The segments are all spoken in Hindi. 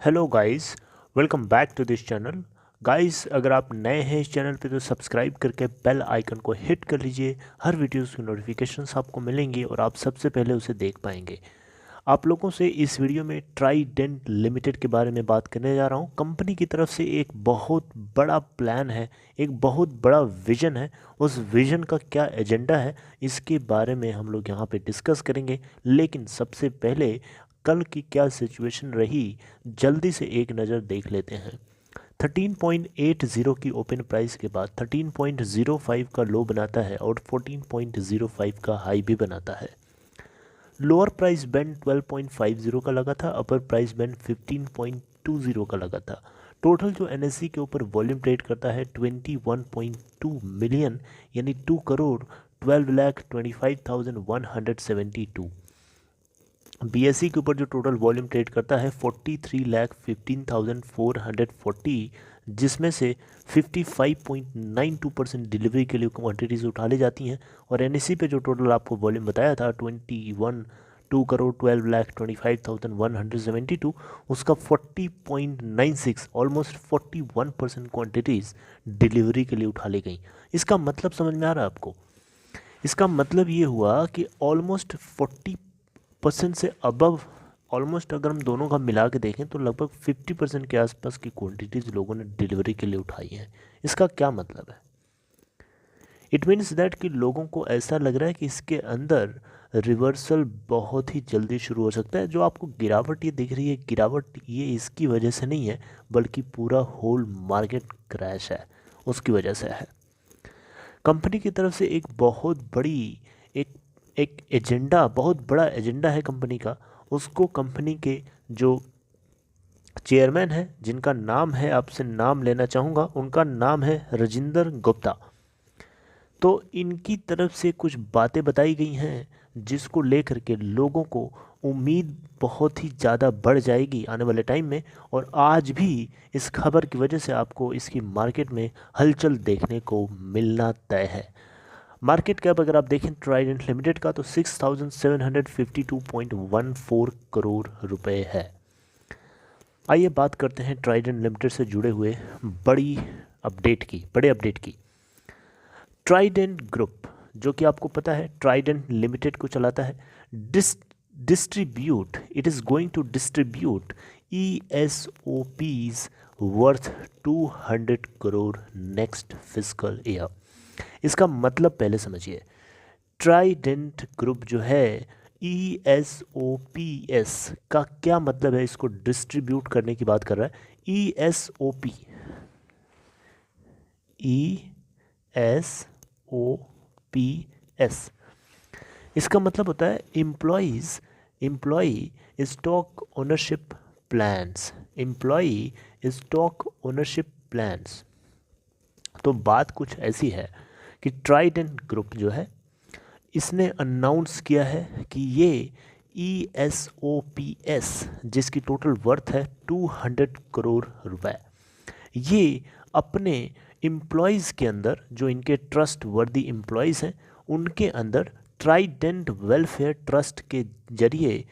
Hello guys, welcome back to this channel. Guys, अगर आप नए हैं इस चैनल पे तो सब्सक्राइब करके बेल आइकन को हिट कर लीजिए। हर वीडियोस की नोटिफिकेशंस आपको मिलेंगी और आप सबसे पहले उसे देख पाएंगे। आप लोगों से इस वीडियो में ट्राइडेंट लिमिटेड के बारे में बात करने जा रहा हूँ। कंपनी की तरफ से एक बहुत बड़ा प्लान है, एक बहुत बड़ा विजन है। उस विजन का क्या एजेंडा है, इसके बारे में हम लोग यहाँ पे डिस्कस करेंगे। लेकिन सबसे पहले कल की क्या सिचुएशन रही, जल्दी से एक नज़र देख लेते हैं। 13.80 की ओपन प्राइस के बाद 13.05 का लो बनाता है और 14.05 का हाई भी बनाता है। लोअर प्राइस बैंड 12.50 का लगा था, अपर प्राइस बैंड 15.20 का लगा था। टोटल जो एनएससी के ऊपर वॉल्यूम ट्रेड करता है 21.2 मिलियन, यानी 2 करोड़ 12,25,172। बीएससी के ऊपर जो टोटल वॉल्यूम ट्रेड करता है 43,15,440, जिसमें से 55.92% डिलीवरी के लिए क्वांटिटीज़ उठा ली जाती हैं। और एनएससी पे जो टोटल आपको वॉल्यूम बताया था 2 करोड़ 12,25,172, उसका 40.96 ऑलमोस्ट 41% क्वांटिटीज़ डिलीवरी के लिए उठा ली गई। इसका मतलब समझ में आ रहा है आपको? इसका मतलब ये हुआ कि ऑलमोस्ट 40% से अबव, ऑलमोस्ट अगर हम दोनों का मिला के देखें तो लगभग 50% के आसपास की क्वांटिटीज़ लोगों ने डिलीवरी के लिए उठाई हैं। इसका क्या मतलब है? इट मीन्स दैट कि लोगों को ऐसा लग रहा है कि इसके अंदर रिवर्सल बहुत ही जल्दी शुरू हो सकता है। जो आपको गिरावट ये दिख रही है, गिरावट ये इसकी वजह से नहीं है, बल्कि पूरा होल मार्केट क्रैश है, उसकी वजह से है। कंपनी की तरफ से एक बहुत बड़ी एक एक एजेंडा, बहुत बड़ा एजेंडा है कंपनी का। उसको कंपनी के जो चेयरमैन है, जिनका नाम है, आपसे नाम लेना चाहूँगा, उनका नाम है राजिंदर गुप्ता। तो इनकी तरफ से कुछ बातें बताई गई हैं जिसको लेकर के लोगों को उम्मीद बहुत ही ज़्यादा बढ़ जाएगी आने वाले टाइम में। और आज भी इस खबर की वजह से आपको इसकी मार्केट में हलचल देखने को मिलना तय है। मार्केट कैप अगर आप देखें ट्राइडेंट लिमिटेड का तो 6,752.14 करोड़ रुपए है। आइए बात करते हैं ट्राइडेंट लिमिटेड से जुड़े हुए बड़े अपडेट की। ट्राइडेंट ग्रुप, जो कि आपको पता है ट्राइडेंट लिमिटेड को चलाता है, it is going to distribute ESOPs worth 200 crore next physical year. इसका मतलब पहले समझिए। ट्राइडेंट ग्रुप जो है, ESOPs का क्या मतलब है? इसको डिस्ट्रीब्यूट करने की बात कर रहा है। ESOPs इसका मतलब होता है employee stock ownership plans. Employee stock ownership plans. तो बात कुछ ऐसी है कि ट्राइडेंट ग्रुप जो है, इसने अनाउंस किया है कि ये ESOPs, जिसकी टोटल वर्थ है 200 करोड़ रुपए, ये अपने एम्प्लॉयज़ के अंदर, जो इनके ट्रस्ट वर्दी एम्प्लॉयज़ हैं, उनके अंदर ट्राइडेंट वेलफेयर ट्रस्ट के जरिए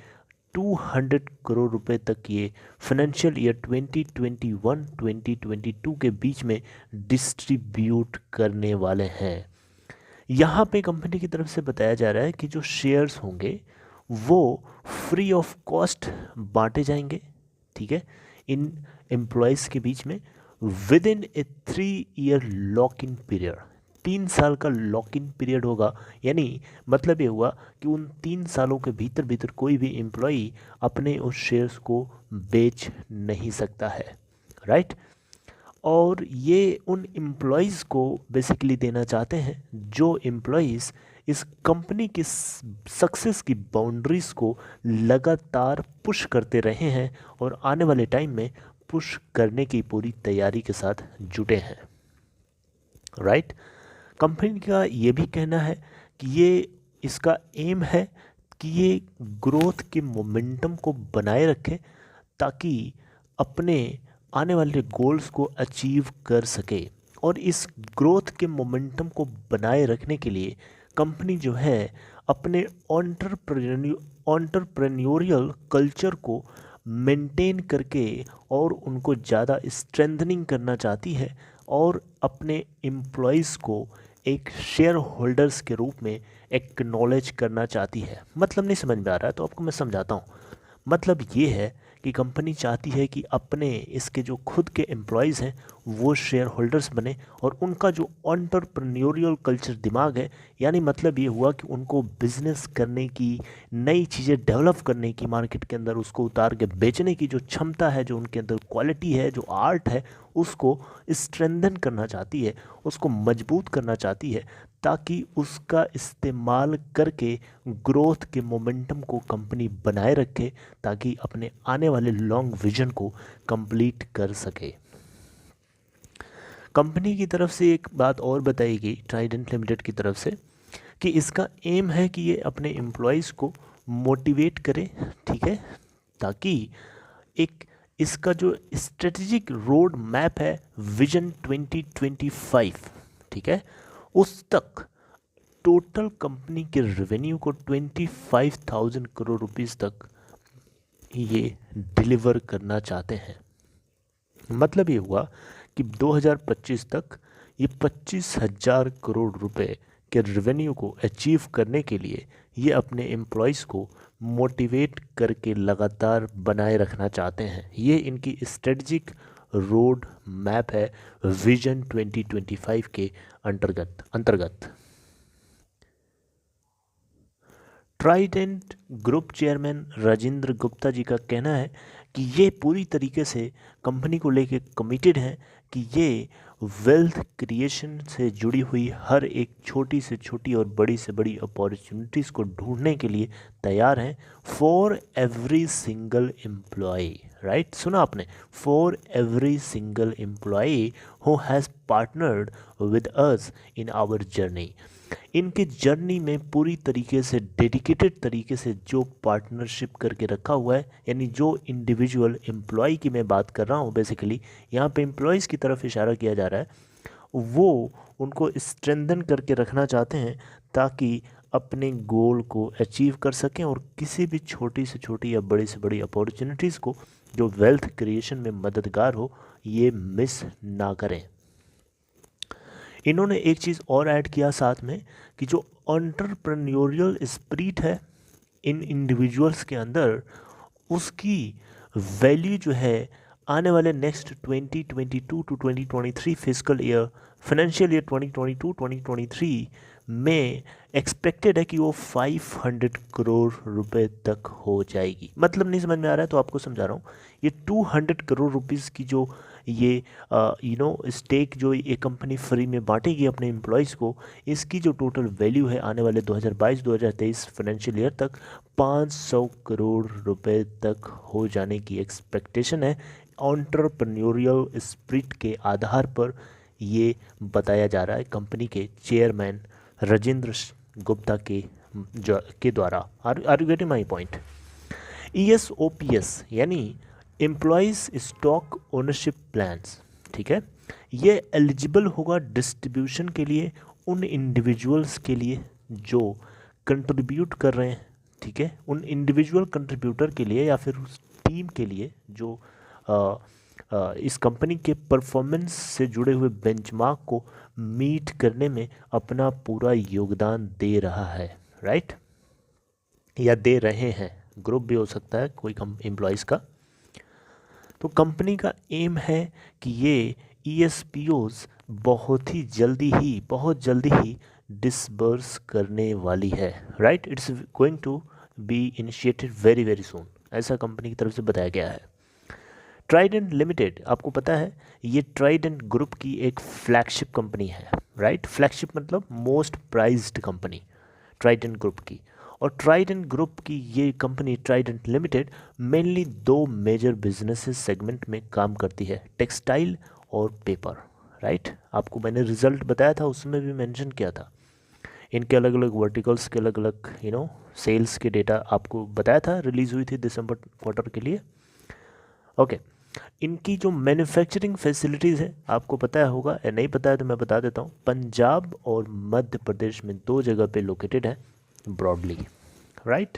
200 करोड़ रुपए तक ये फाइनेंशियल ईयर 2021-2022 के बीच में डिस्ट्रीब्यूट करने वाले हैं। यहाँ पे कंपनी की तरफ से बताया जा रहा है कि जो शेयर्स होंगे वो फ्री ऑफ कॉस्ट बांटे जाएंगे, ठीक है, इन एम्प्लॉयज़ के बीच में with in A 3 ear lock in period. 3 साल का लॉक इन पीरियड होगा, यानी मतलब ये हुआ कि उन 3 सालों के भीतर भीतर कोई भी एम्प्लॉई अपने उस शेयर्स को बेच नहीं सकता है, राइट। और ये उन एम्प्लॉयज़ को बेसिकली देना चाहते हैं जो एम्प्लॉयज़ इस कंपनी की सक्सेस की बाउंड्रीज़ को लगातार पुश करते रहे हैं और आने वाले टाइम में पुश करने की पूरी तैयारी के साथ जुटे हैं, राइट। कंपनी का ये भी कहना है कि ये इसका एम है कि ये ग्रोथ के मोमेंटम को बनाए रखे ताकि अपने आने वाले गोल्स को अचीव कर सके। और इस ग्रोथ के मोमेंटम को बनाए रखने के लिए कंपनी जो है अपने ऑन्टरप्रेन्योरियल कल्चर को मेंटेन करके और उनको ज़्यादा स्ट्रेंथनिंग करना चाहती है और अपने एम्प्लॉयज़ को एक शेयर होल्डर्स के रूप में एक्नॉलेज करना चाहती है। मतलब नहीं समझ में आ रहा है तो आपको मैं समझाता हूँ। मतलब ये है कि कंपनी चाहती है कि अपने इसके जो खुद के एम्प्लॉयज़ हैं वो शेयर होल्डर्स बने और उनका जो एंटरप्रेन्योरियल कल्चर दिमाग है, यानी मतलब ये हुआ कि उनको बिजनेस करने की, नई चीज़ें डेवलप करने की, मार्केट के अंदर उसको उतार के बेचने की जो क्षमता है, जो उनके अंदर क्वालिटी है, जो आर्ट है, उसको स्ट्रेंथन करना चाहती है, उसको मजबूत करना चाहती है, ताकि उसका इस्तेमाल करके ग्रोथ के मोमेंटम को कंपनी बनाए रखे, ताकि अपने आने वाले लॉन्ग विजन को कंप्लीट कर सके। कंपनी की तरफ से एक बात और बताई गई ट्राइडेंट लिमिटेड की तरफ से कि इसका एम है कि ये अपने एम्प्लॉयज़ को मोटिवेट करे, ठीक है, ताकि एक इसका जो स्ट्रेटेजिक रोड मैप है विजन 2025, ठीक है, उस तक टोटल कंपनी के रेवेन्यू को 25,000 करोड़ रुपीस तक ये डिलीवर करना चाहते हैं। मतलब ये हुआ कि 2025 तक ये 25,000 करोड़ रुपए के रेवेन्यू को अचीव करने के लिए ये अपने एम्प्लॉयज़ को मोटिवेट करके लगातार बनाए रखना चाहते हैं। ये इनकी स्ट्रेटजिक रोड मैप है विजन 2025 के अंतर्गत। Trident group chairman Rajendra Gupta ji का कहना है कि ये पूरी तरीके से कंपनी को लेके कमिटेड हैं कि ये वेल्थ क्रिएशन से जुड़ी हुई हर एक छोटी से छोटी और बड़ी से बड़ी अपॉर्चुनिटीज़ को ढूंढने के लिए तैयार हैं for every single employee. Right, सुना आपने, for every single employee who has partnered with us in our journey. इनके जर्नी में पूरी तरीके से डेडिकेटेड तरीके से जो पार्टनरशिप करके रखा हुआ है, यानी जो इंडिविजुअल एम्प्लॉय की मैं बात कर रहा हूँ, बेसिकली यहाँ पे एम्प्लॉयज़ की तरफ इशारा किया जा रहा है, वो उनको स्ट्रेंथन करके रखना चाहते हैं ताकि अपने गोल को अचीव कर सकें और किसी भी छोटी से छोटी या बड़ी से बड़ी अपॉर्चुनिटीज़ को जो वेल्थ क्रिएशन में मददगार हो, ये मिस ना करें। इन्होंने एक चीज़ और ऐड किया साथ में कि जो एंटरप्रेन्योरियल स्पिरिट है इन इंडिविजुअल्स के अंदर, उसकी वैल्यू जो है आने वाले next 2022 to 2023 physical year, financial year 2022-2023 में एक्सपेक्टेड है कि वो 500 करोड़ रुपए तक हो जाएगी। मतलब नहीं समझ में आ रहा है तो आपको समझा रहा हूँ। ये 200 करोड़ रुपीस की जो ये स्टेक जो ये कंपनी फ्री में बांटेगी अपने एम्प्लॉयज़ को, इसकी जो टोटल वैल्यू है आने वाले 2022-2023 फाइनेंशियल ईयर तक 500 करोड़ रुपए तक हो जाने की एक्सपेक्टेशन है। एंटरप्रेन्योरियल स्पिरिट के आधार पर ये बताया जा रहा है कंपनी के चेयरमैन राजेंद्र गुप्ता के द्वारा। Are you getting my point? ESOPs यानी एम्प्लॉयज़ स्टॉक ओनरशिप प्लान्स, ठीक है, ये एलिजिबल होगा डिस्ट्रीब्यूशन के लिए उन इंडिविजुअल्स के लिए जो कंट्रीब्यूट कर रहे हैं, ठीक है, उन इंडिविजुअल कंट्रीब्यूटर के लिए या फिर उस टीम के लिए जो इस कंपनी के परफॉर्मेंस से जुड़े हुए बेंचमार्क को मीट करने में अपना पूरा योगदान दे रहा है। राइट, या दे रहे हैं, ग्रुप भी हो सकता है कोई एम्प्लॉयज़ का। तो कंपनी का एम है कि ये ESPOs बहुत जल्दी ही डिसबर्स करने वाली है। Right, it's going to be initiated very very soon, ऐसा कंपनी की तरफ से बताया गया है। ट्राइडेंट लिमिटेड, आपको पता है ये ट्राइडेंट ग्रुप की एक फ्लैगशिप कंपनी है। राइट, फ्लैगशिप मतलब most prized company Trident group की। और ट्राइडेंट ग्रुप की ये company Trident limited mainly 2 major businesses segment में काम करती है, टेक्सटाइल और पेपर। राइट, आपको मैंने रिजल्ट बताया था, उसमें भी मेंशन किया था इनके अलग अलग वर्टिकल्स के अलग अलग सेल्स के डेटा आपको बताया था, रिलीज़ हुई थी दिसंबर क्वार्टर के लिए। ओके, इनकी जो मैन्युफैक्चरिंग फैसिलिटीज़ है आपको पता होगा, या नहीं पता है तो मैं बता देता हूँ, पंजाब और मध्य प्रदेश में 2 जगह पे लोकेटेड है ब्रॉडली। राइट,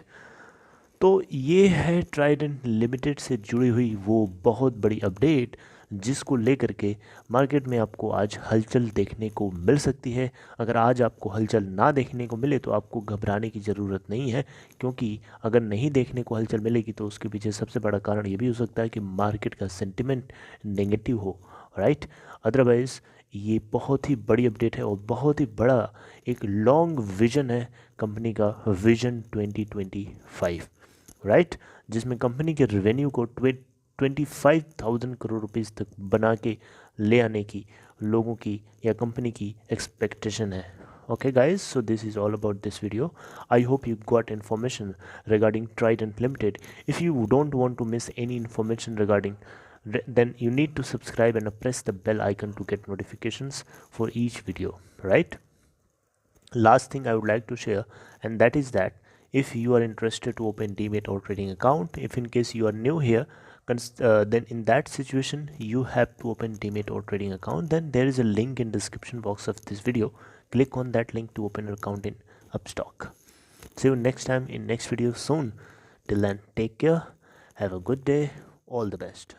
तो ये है ट्राइडेंट लिमिटेड से जुड़ी हुई वो बहुत बड़ी अपडेट जिसको लेकर के मार्केट में आपको आज हलचल देखने को मिल सकती है। अगर आज आपको हलचल ना देखने को मिले तो आपको घबराने की ज़रूरत नहीं है, क्योंकि अगर नहीं देखने को हलचल मिलेगी तो उसके पीछे सबसे बड़ा कारण ये भी हो सकता है कि मार्केट का सेंटिमेंट नेगेटिव हो, राइट। अदरवाइज़ ये बहुत ही बड़ी अपडेट है और बहुत ही बड़ा एक लॉन्ग विजन है कंपनी का, विजन 2025, राइट, जिसमें कंपनी के रेवेन्यू को 25,000 करोड़ रुपीस तक बना के ले आने की लोगों की या कंपनी की एक्सपेक्टेशन है। Okay guys, so this is all about this video. I hope you got information regarding Trident Limited. If you don't want to miss any information regarding, then you need to subscribe and press the bell icon to get notifications for each video, right? Last thing I would like to share, and that is that if you are interested to open Demat or trading account, if in case you are new here, then in that situation you have to open Demat or trading account. Then there is a link in description box of this video. Click on that link to open an account in Upstock. See you next time in next video soon. Till then, take care, have a good day, all the best.